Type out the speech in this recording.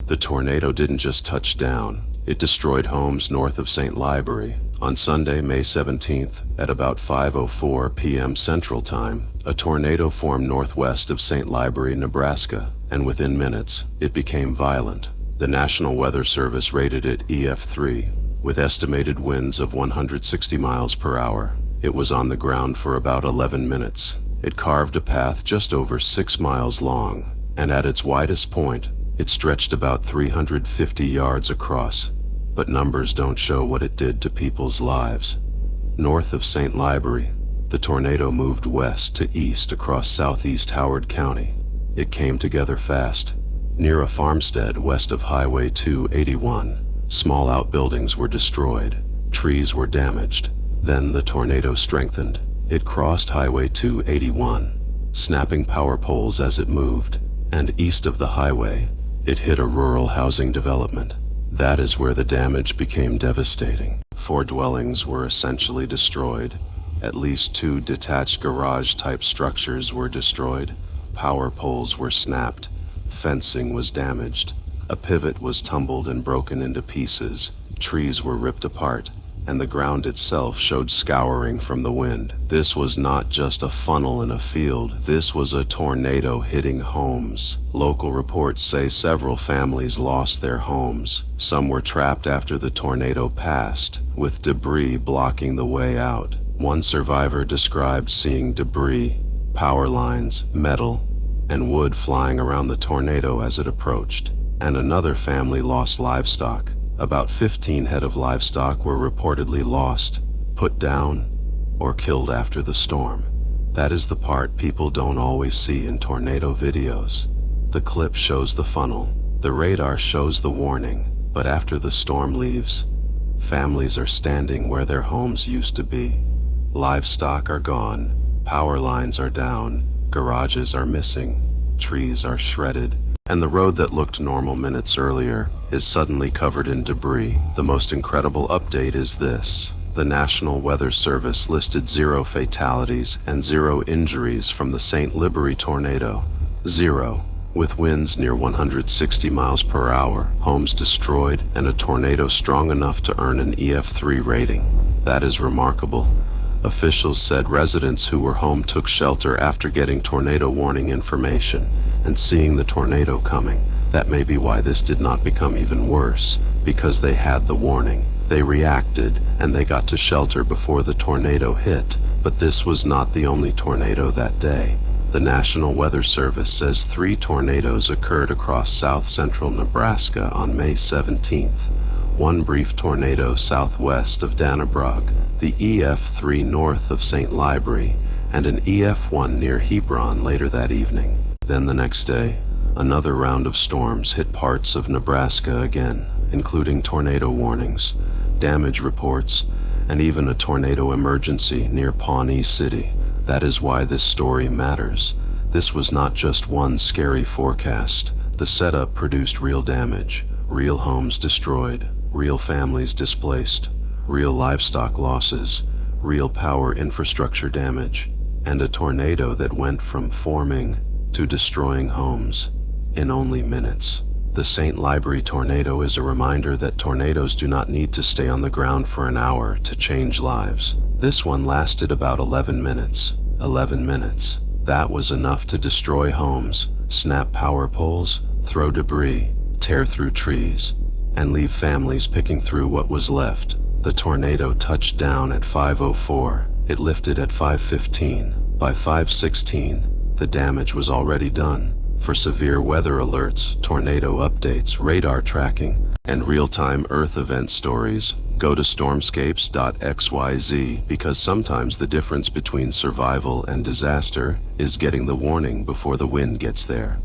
The tornado didn't just touch down, it destroyed homes north of St. Libory. On Sunday, May 17th, at about 5:04 p.m. Central Time, a tornado formed northwest of St. Libory, Nebraska, and within minutes, it became violent. The National Weather Service rated it EF3, with estimated winds of 160 miles per hour. It was on the ground for about 11 minutes. It carved a path just over 6 miles long, and at its widest point, it stretched about 350 yards across. But numbers don't show what it did to people's lives. North of St. Libory, the tornado moved west to east across southeast Howard County. It came together fast. Near a farmstead west of Highway 281, small outbuildings were destroyed. Trees were damaged. Then the tornado strengthened. It crossed Highway 281, snapping power poles as it moved, and east of the highway, it hit a rural housing development. That is where the damage became devastating. 4 dwellings were essentially destroyed. At least 2 detached garage-type structures were destroyed. Power poles were snapped. Fencing was damaged. A pivot was tumbled and broken into pieces. Trees were ripped apart, and the ground itself showed scouring from the wind. This was not just a funnel in a field, this was a tornado hitting homes. Local reports say several families lost their homes. Some were trapped after the tornado passed, with debris blocking the way out. One survivor described seeing debris, power lines, metal, and wood flying around the tornado as it approached. And another family lost livestock. About 15 head of livestock were reportedly lost, put down, or killed after the storm. That is the part people don't always see in tornado videos. The clip shows the funnel, the radar shows the warning, but after the storm leaves, families are standing where their homes used to be. Livestock are gone, power lines are down, garages are missing, trees are shredded, and the road that looked normal minutes earlier is suddenly covered in debris. The most incredible update is this. The National Weather Service listed 0 fatalities and 0 injuries from the St. Libory tornado. 0. With winds near 160 miles per hour, homes destroyed, and a tornado strong enough to earn an EF3 rating. That is remarkable. Officials said residents who were home took shelter after getting tornado warning information and seeing the tornado coming. That may be why this did not become even worse, because they had the warning. They reacted, and they got to shelter before the tornado hit. But this was not the only tornado that day. The National Weather Service says 3 tornadoes occurred across south-central Nebraska on May 17th. One brief tornado southwest of Dannebrog, the EF3 north of St. Libory, and an EF1 near Hebron later that evening. Then the next day, another round of storms hit parts of Nebraska again, including tornado warnings, damage reports, and even a tornado emergency near Pawnee City. That is why this story matters. This was not just one scary forecast. The setup produced real damage, real homes destroyed, real families displaced, real livestock losses, real power infrastructure damage, and a tornado that went from forming to destroying homes in only minutes. The St. Libory tornado is a reminder that tornadoes do not need to stay on the ground for an hour to change lives. This one lasted about 11 minutes. 11 minutes. That was enough to destroy homes, snap power poles, throw debris, tear through trees, and leave families picking through what was left. The tornado touched down at 5:04. It lifted at 5:15. By 5:16, the damage was already done. For severe weather alerts, tornado updates, radar tracking, and real-time Earth event stories, go to StormScapes.xyz, because sometimes the difference between survival and disaster is getting the warning before the wind gets there.